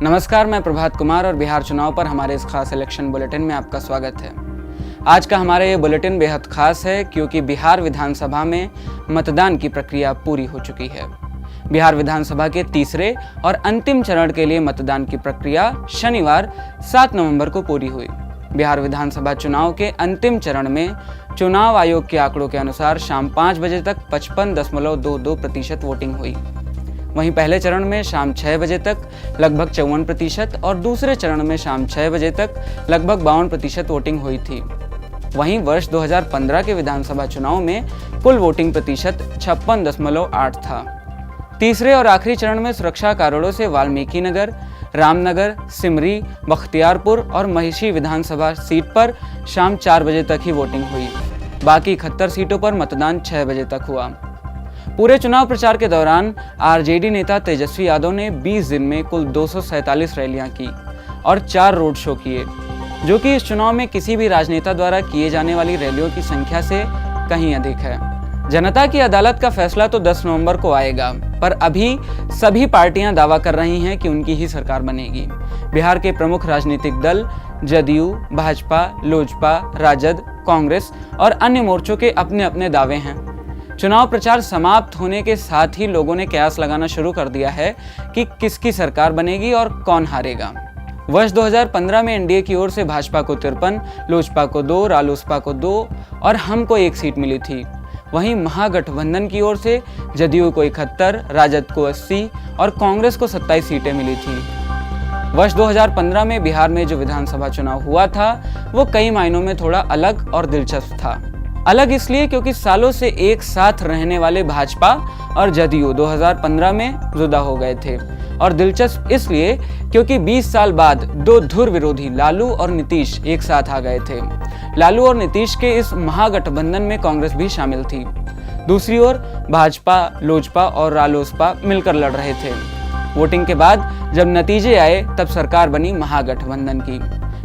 नमस्कार, मैं प्रभात कुमार और बिहार चुनाव पर हमारे इस खास इलेक्शन बुलेटिन में आपका स्वागत है। आज का हमारा ये बुलेटिन बेहद खास है क्योंकि बिहार विधानसभा में मतदान की प्रक्रिया पूरी हो चुकी है। बिहार विधानसभा के तीसरे और अंतिम चरण के लिए मतदान की प्रक्रिया शनिवार 7 नवंबर को पूरी हुई। बिहार विधानसभा चुनाव के अंतिम चरण में चुनाव आयोग के आंकड़ों के अनुसार शाम 5 बजे तक 55.22% वोटिंग हुई। वहीं पहले चरण में शाम 6 बजे तक लगभग 54% और दूसरे चरण में शाम 6 बजे तक लगभग 52% वोटिंग हुई थी। वहीं वर्ष 2015 के विधानसभा चुनाव में कुल वोटिंग प्रतिशत 56.8 था। तीसरे और आखिरी चरण में सुरक्षा कारणों से वाल्मीकि नगर, रामनगर, सिमरी, बख्तियारपुर और महिषी विधानसभा सीट पर शाम 4 बजे तक ही वोटिंग हुई। बाकी 71 सीटों पर मतदान 6 बजे तक हुआ। पूरे चुनाव प्रचार के दौरान आरजेडी नेता तेजस्वी यादव ने 20 दिन में कुल 247 रैलियां की और 4 रोड शो किए, जो कि इस चुनाव में किसी भी राजनेता द्वारा किए जाने वाली रैलियों की संख्या से कहीं अधिक है। जनता की अदालत का फैसला तो 10 नवंबर को आएगा, पर अभी सभी पार्टियां दावा कर रही हैं कि उनकी ही सरकार बनेगी। बिहार के प्रमुख राजनीतिक दल जदयू, भाजपा, लोजपा, राजद, कांग्रेस और अन्य मोर्चों के अपने अपने दावे हैं। चुनाव प्रचार समाप्त होने के साथ ही लोगों ने कयास लगाना शुरू कर दिया है कि किसकी सरकार बनेगी और कौन हारेगा। वर्ष 2015 में एनडीए की ओर से भाजपा को 53, लोजपा को 2, रालोसपा को 2 और हम को 1 सीट मिली थी। वहीं महागठबंधन की ओर से जदयू को 71, राजद को 80 और कांग्रेस को 27 सीटें मिली थी। वर्ष 2015 में बिहार में जो विधानसभा चुनाव हुआ था वो कई मायनों में थोड़ा अलग और दिलचस्प था। अलग इसलिए क्योंकि सालों से एक साथ रहने वाले भाजपा और जदयू 2015 में जुदा हो गए थे, और दिलचस्प इसलिए क्योंकि 20 साल बाद 2 धुर विरोधी लालू और नीतीश एक साथ आ गए थे। लालू और नीतीश के इस महागठबंधन में कांग्रेस भी शामिल थी। दूसरी ओर भाजपा, लोजपा और रालोसपा मिलकर लड़ रहे थे। वोटिंग के बाद जब नतीजे आए तब सरकार बनी महागठबंधन की,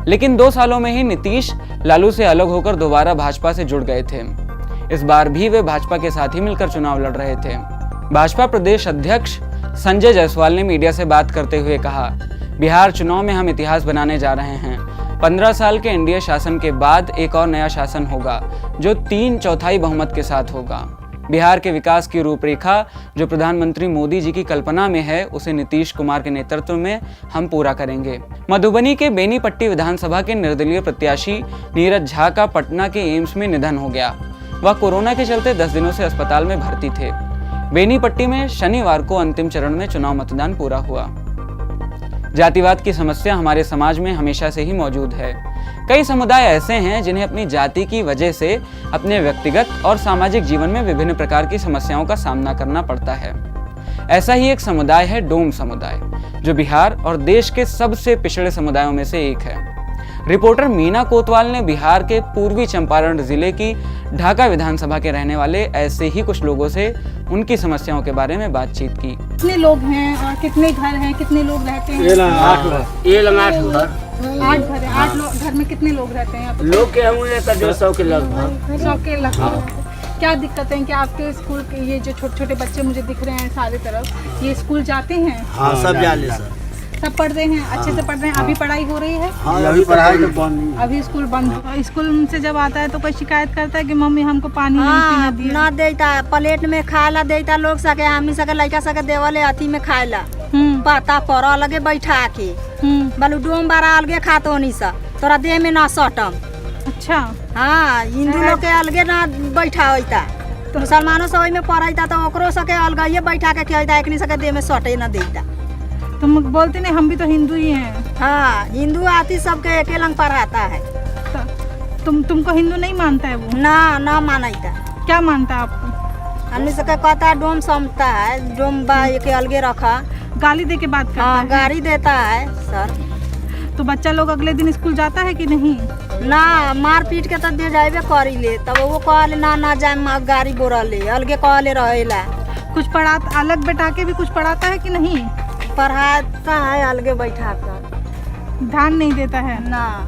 लेकिन 2 सालों में ही नीतीश लालू से अलग होकर दोबारा भाजपा से जुड़ गए थे। इस बार भी वे भाजपा के साथ ही मिलकर चुनाव लड़ रहे थे। भाजपा प्रदेश अध्यक्ष संजय जायसवाल ने मीडिया से बात करते हुए कहा, बिहार चुनाव में हम इतिहास बनाने जा रहे हैं। 15 साल के एनडीए शासन के बाद एक और नया शासन होगा जो 3/4 बहुमत के साथ होगा। बिहार के विकास की रूपरेखा जो प्रधानमंत्री मोदी जी की कल्पना में है, उसे नीतीश कुमार के नेतृत्व में हम पूरा करेंगे। मधुबनी के बेनीपट्टी विधानसभा के निर्दलीय प्रत्याशी नीरज झा का पटना के एम्स में निधन हो गया। वह कोरोना के चलते 10 दिनों से अस्पताल में भर्ती थे। बेनीपट्टी में शनिवार को अंतिम चरण में चुनाव मतदान पूरा हुआ। जातिवाद की समस्या हमारे समाज में हमेशा से ही मौजूद है। कई समुदाय ऐसे हैं जिन्हें अपनी जाति की वजह से अपने व्यक्तिगत और सामाजिक जीवन में विभिन्न प्रकार की समस्याओं का सामना करना पड़ता है। ऐसा ही एक समुदाय है डोम समुदाय, जो बिहार और देश के सबसे पिछड़े समुदायों में से एक है। रिपोर्टर मीना कोतवाल ने बिहार के पूर्वी चंपारण जिले की ढाका विधानसभा के रहने वाले ऐसे ही कुछ लोगों से उनकी समस्याओं के बारे में बातचीत की। कितने लोग हैं और कितने घर हैं, कितने लोग रहते हैं? 8 घर। 8 घर है। 8 लोग घर में कितने लोग रहते हैं? लोग के होंगे 100 के लगभग। 100 के लगभग। क्या दिक्कतें हैं कि आपके स्कूल के ये जो छोटे छोटे बच्चे मुझे दिख रहे हैं सारे तरफ, ये स्कूल जाते हैं? हाँ, सब जाले सर। सब पढ़ते हैं, अच्छे से पढ़ रहे हैं? अभी पढ़ाई हो रही है? हाँ, अभी पढ़ाई तो बंद नहीं। अभी स्कूल बंद। स्कूल से जब आता है तो कोई शिकायत करता है कि मम्मी हमको पानी नहीं पीने दिए? ना देता, प्लेट में खाएला देता लोग सके, हम सके लड़का सके देवले अथी में खाएला पता पर अलगे बैठा के बालू डोम बारा अलगे खातो होनी सा, तोरा देह में ना सटम। अच्छा। हाँ, हिंदू लोग के अलगे ना बैठा होता, तो मुसलमानों से में पढ़ता तो ओकरो सके अलगे बैठा के खिलता, एक सके देह में सटे न देता। तुम बोलते नहीं हम भी तो हिंदू ही हैं। हाँ, हिंदू आती सबके एक लंग पढ़ाता है। तुमको हिंदू नहीं मानता है वो? ना मानता। क्या मानता है आपको? हमने सके कहता है डोम समता है, डोम बा के अलगे रखा। गाली दे के बात करता है? हाँ, गाली देता है सर। तो बच्चा लोग अगले दिन स्कूल जाता है कि नहीं? ना, मार पीट के तो दे जाए करी ले, तब वो कहले ना जाए गाड़ी बोरले अलगे कहले रहेला। कुछ पढ़ा अलग बैठा के भी कुछ पढ़ाता है कि नहीं? पढ़ाता है अलगे बैठा कर, ध्यान नहीं देता है ना।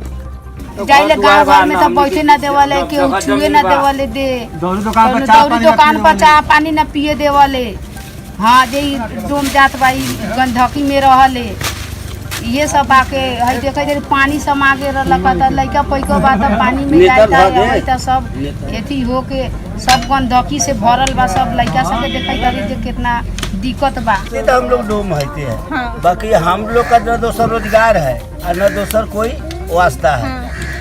जाइले गाँव घर में तो बैठे ना देवले, केहू छुए ना देवले, दे दौरी दुकान पर चाह पानी ना पिए देवले। हाँ, जे डोम जात बाई गंधकी में रहले, ये सब आके है देखे दे पानी समा के रहलक लइका पैको बात पानी में जाता है त सब एथी हो के सब गंदगी से भरल बा सब लइका सब के देखै तारी जे कितना दिक्कत बा। ये तो हम लोग डूम होते हैं। हाँ। बाकी हम लोग का न दोसर रोजगार है और न दोसर कोई वास्ता है।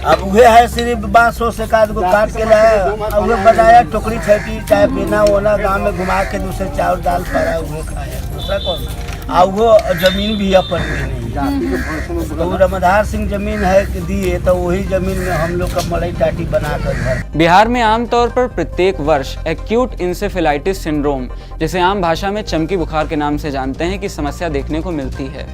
अब वह है सिर्फ बांसों से काट को काट के लाया और वह बनाया टोकरी छेटी चाहे बिना ओना गांव में घुमा के दूसरे चावल दाल पड़ा वो खाया दूसरा कौन। और वो जमीन भी अपन नहीं तो रमधार सिंह जमीन है कि दिए तो वही जमीन में हम लोग का मड़ई टाटी बना कर घर। बिहार में आमतौर पर प्रत्येक वर्ष एक्यूट इंसेफेलाइटिस सिंड्रोम, जिसे आम भाषा में चमकी बुखार के नाम से जानते हैं, की समस्या देखने को मिलती है।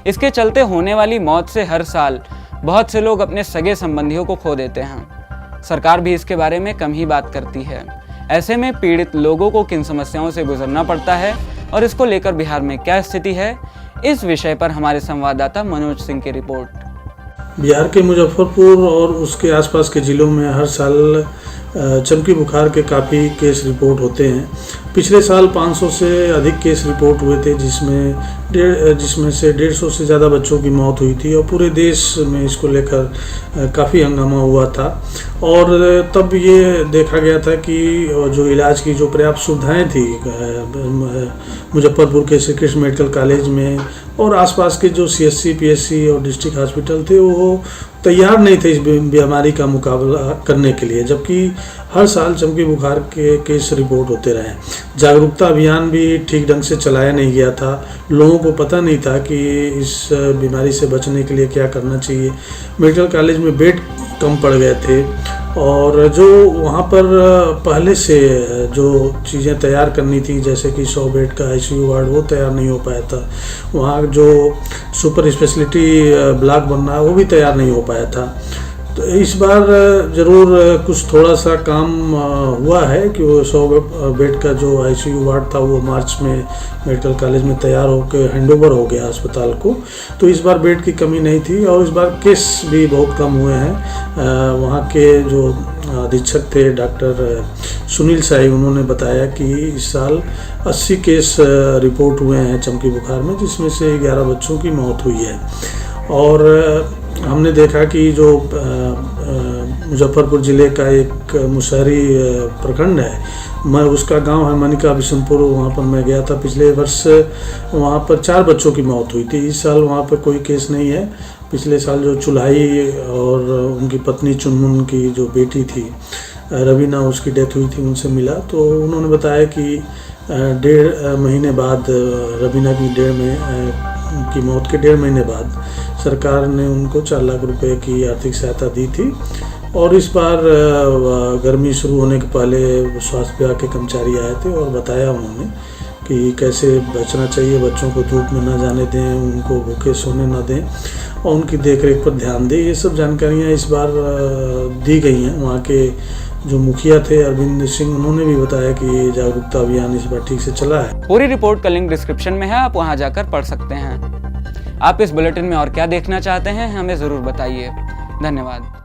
इसके चलते होने वाली मौत से हर साल बहुत से लोग अपने सगे संबंधियों को खो देते हैं। सरकार भी इसके बारे में कम ही बात करती है। ऐसे में पीड़ित लोगों को किन समस्याओं से गुजरना पड़ता है और इसको लेकर बिहार में क्या स्थिति है, इस विषय पर हमारे संवाददाता मनोज सिंह की रिपोर्ट। बिहार के मुजफ्फरपुर और उसके आसपास के ज़िलों में हर साल चमकी बुखार के काफ़ी केस रिपोर्ट होते हैं। पिछले साल 500 से अधिक केस रिपोर्ट हुए थे, जिसमें से 150 से ज़्यादा बच्चों की मौत हुई थी और पूरे देश में इसको लेकर काफ़ी हंगामा हुआ था। और तब ये देखा गया था कि जो इलाज की जो पर्याप्त सुविधाएं थी मुजफ्फरपुर के श्री कृष्ण मेडिकल कॉलेज में और आसपास के जो CSC, PSC और डिस्ट्रिक्ट हॉस्पिटल थे वो तैयार नहीं थे इस बीमारी का मुकाबला करने के लिए, जबकि हर साल चमकी बुखार के केस रिपोर्ट होते रहे। जागरूकता अभियान भी ठीक ढंग से चलाया नहीं गया था। लोगों को पता नहीं था कि इस बीमारी से बचने के लिए क्या करना चाहिए। मेडिकल कॉलेज में बेड कम पड़ गए थे और जो वहाँ पर पहले से जो चीज़ें तैयार करनी थी, जैसे कि 100 बेड का ICU वार्ड, वो तैयार नहीं हो पाया था। वहाँ जो सुपर स्पेशलिटी ब्लॉक बनना है वो भी तैयार नहीं हो पाया था। तो इस बार ज़रूर कुछ थोड़ा सा काम हुआ है कि वो 100 बेड का जो ICU वार्ड था वो मार्च में मेडिकल कॉलेज में तैयार होकर हैंडओवर हो गया अस्पताल को। तो इस बार बेड की कमी नहीं थी और इस बार केस भी बहुत कम हुए हैं। वहाँ के जो अधीक्षक थे डॉक्टर सुनील साई, उन्होंने बताया कि इस साल 80 केस रिपोर्ट हुए हैं चमकी बुखार में, जिसमें से 11 बच्चों की मौत हुई है। और हमने देखा कि जो मुजफ्फरपुर ज़िले का एक मुशहरी प्रखंड है, मैं उसका गांव है मनिका बिशनपुर, वहाँ पर मैं गया था। पिछले वर्ष वहाँ पर 4 बच्चों की मौत हुई थी। इस साल वहाँ पर कोई केस नहीं है। पिछले साल जो चुल्हाई और उनकी पत्नी चुनमुन की जो बेटी थी रवीना, उसकी डेथ हुई थी, उनसे मिला तो उन्होंने बताया कि 1.5 महीने बाद रवीना की मौत के 1.5 महीने बाद सरकार ने उनको 4 लाख रुपए की आर्थिक सहायता दी थी। और इस बार गर्मी शुरू होने के पहले स्वास्थ्य विभाग के कर्मचारी आए थे और बताया उन्होंने कि कैसे बचना चाहिए, बच्चों को धूप में न जाने दें, उनको भूखे सोने न दें और उनकी देखरेख पर ध्यान दें। ये सब जानकारियाँ इस बार दी गई हैं। वहाँ के जो मुखिया थे अरविंद सिंह, उन्होंने भी बताया कि ये जागरूकता अभियान इस बार ठीक से चला है। पूरी रिपोर्ट का लिंक डिस्क्रिप्शन में है, आप वहां जाकर पढ़ सकते हैं। आप इस बुलेटिन में और क्या देखना चाहते हैं हमें ज़रूर बताइए। धन्यवाद।